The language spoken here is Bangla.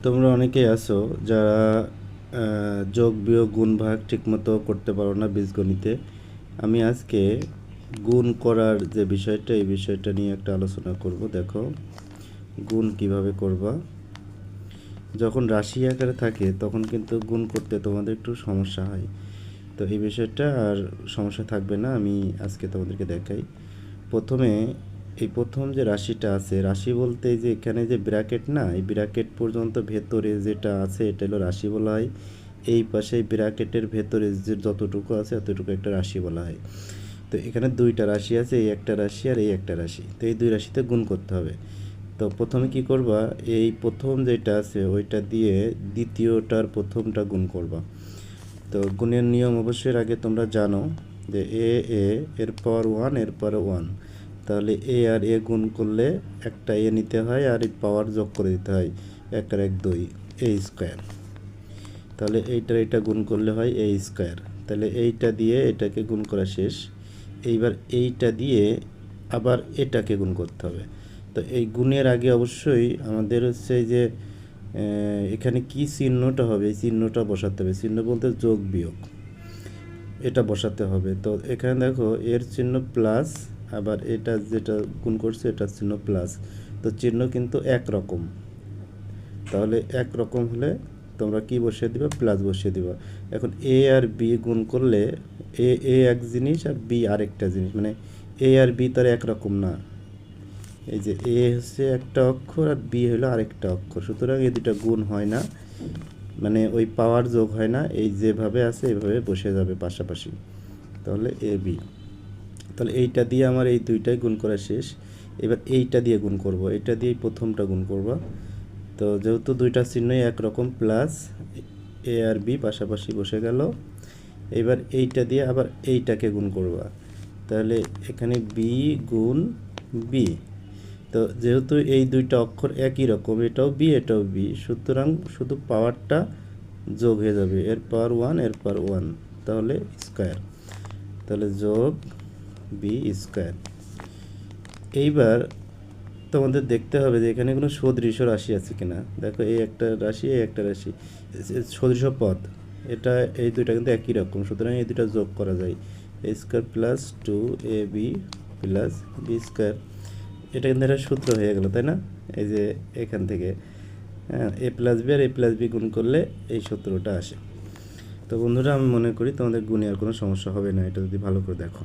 তোমরা অনেকেই আছো যারা যোগ বিয়োগ গুণ ভাগ ঠিকমতো করতে পারো না বীজগণিতে। আমি আজকে গুণ করার যে বিষয়টা এই বিষয়টা নিয়ে একটা আলোচনা করব। দেখো গুণ কিভাবে করবা। যখন রাশি আকারে থাকে তখন কিন্তু গুণ করতে তোমাদের একটু সমস্যা হয়। তো এই বিষয়টা আর সমস্যা থাকবে না, আমি আজকে তোমাদেরকে দেখাই। প্রথমে এই প্রথম যে রাশিটা আছে, রাশি বলতে এই যে এখানে যে ব্র্যাকেট না, এই ব্র্যাকেট পর্যন্ত ভেতরে যেটা আছে এটা হলো রাশি বলা হয়। এই পাশে ব্র্যাকেটের ভেতরে যে যতটুকু আছে ততটুকু একটা রাশি বলা হয়। তো এখানে দুইটা রাশি আছে, এই একটা রাশি আর এই একটা রাশি, তো এই দুই রাশিতে গুণ করতে হবে। তো প্রথমে কি করবা, এই প্রথম যেটা আছে ওইটা দিয়ে দ্বিতীয়টার প্রথমটা গুণ করবা। তো গুণের নিয়ম অবশ্যই আগে তোমরা জানো যে এ এর পাওয়ার ওয়ান এর পাওয়ার ওয়ান, তাহলে এ আর এ গুণ করলে একটা এ নিতে হয় আর এই পাওয়ার যোগ করে দিতে হয়, এক আর এক দুই, এ স্কোয়ার। তাহলে এইটা গুণ করলে হয় এ স্কোয়ার। তাহলে এইটা দিয়ে এটাকে গুণ করা শেষ। এইবার এইটা দিয়ে আবার এটাকে গুণ করতে হবে। তো এই গুণের আগে অবশ্যই আমাদের হচ্ছে যে এখানে কি চিহ্নটা হবে এই চিহ্নটা বসাতে হবে। চিহ্ন বলতে যোগ বিয়োগ, এটা বসাতে হবে। তো এখানে দেখো এর চিহ্ন প্লাস, আবার এটা যেটা গুণ করছে এটার চিহ্ন প্লাস, তো চিহ্ন কিন্তু একরকম। তাহলে একরকম হলে তোমরা কি বসিয়ে দিবা, প্লাস বসিয়ে দিবা। এখন এ আর বি গুণ করলে এ এক জিনিস আর বি আরেকটা জিনিস, মানে এ আর বি তার একরকম না। এই যে এ হচ্ছে একটা অক্ষর আর বি হলো আরেকটা অক্ষর, সুতরাং এই দুটা গুণ হয় না, মানে ওই পাওয়ার যোগ হয় না। এই যেভাবে আছে এভাবে বসে যাবে পাশাপাশি, তাহলে এ বি। তাহলে এইটা দিয়ে আমার এই দুইটাই গুণ করা শেষ। এবার এইটা দিয়ে গুণ করব, এইটা দিয়ে প্রথমটা গুণ করব। তো যেহেতু দুইটা চিহ্নই একরকম, প্লাস এ আর বি পাশাপাশি বসে গেল। এবার এইটা দিয়ে আবার এইটাকে গুণ করবা, তাহলে এখানে বি গুণ বি। তো যেহেতু এই দুইটা অক্ষর একই রকম, এটাও বি এটাও বি, সুতরাং শুধু পাওয়ারটা যোগ হয়ে যাবে, এর পাওয়ার ওয়ান এর পাওয়ার ওয়ান, তাহলে স্কোয়ার। তাহলে যোগ বি স্কোয়ার। এইবার তোমাদের দেখতে হবে যে এখানে কোনো সদৃশ রাশি আছে কিনা। দেখো এই একটা রাশি এই একটা রাশি, সদৃশ পদ, এটা এই দুইটা কিন্তু একই রকম, সুতরাং এই দুইটা যোগ করা যায়। এ square plus two A B plus B square. এটা কিন্তু একটা সূত্র হয়ে গেল, তাই না? এই যে এখান থেকে হ্যাঁ এ প্লাস বি আর এ প্লাস বি গুণ করলে এই সূত্রটা আসে। তো বন্ধুরা আমি মনে করি তোমাদের গুণে আর কোনো সমস্যা হবে না, এটা যদি ভালো করে দেখো।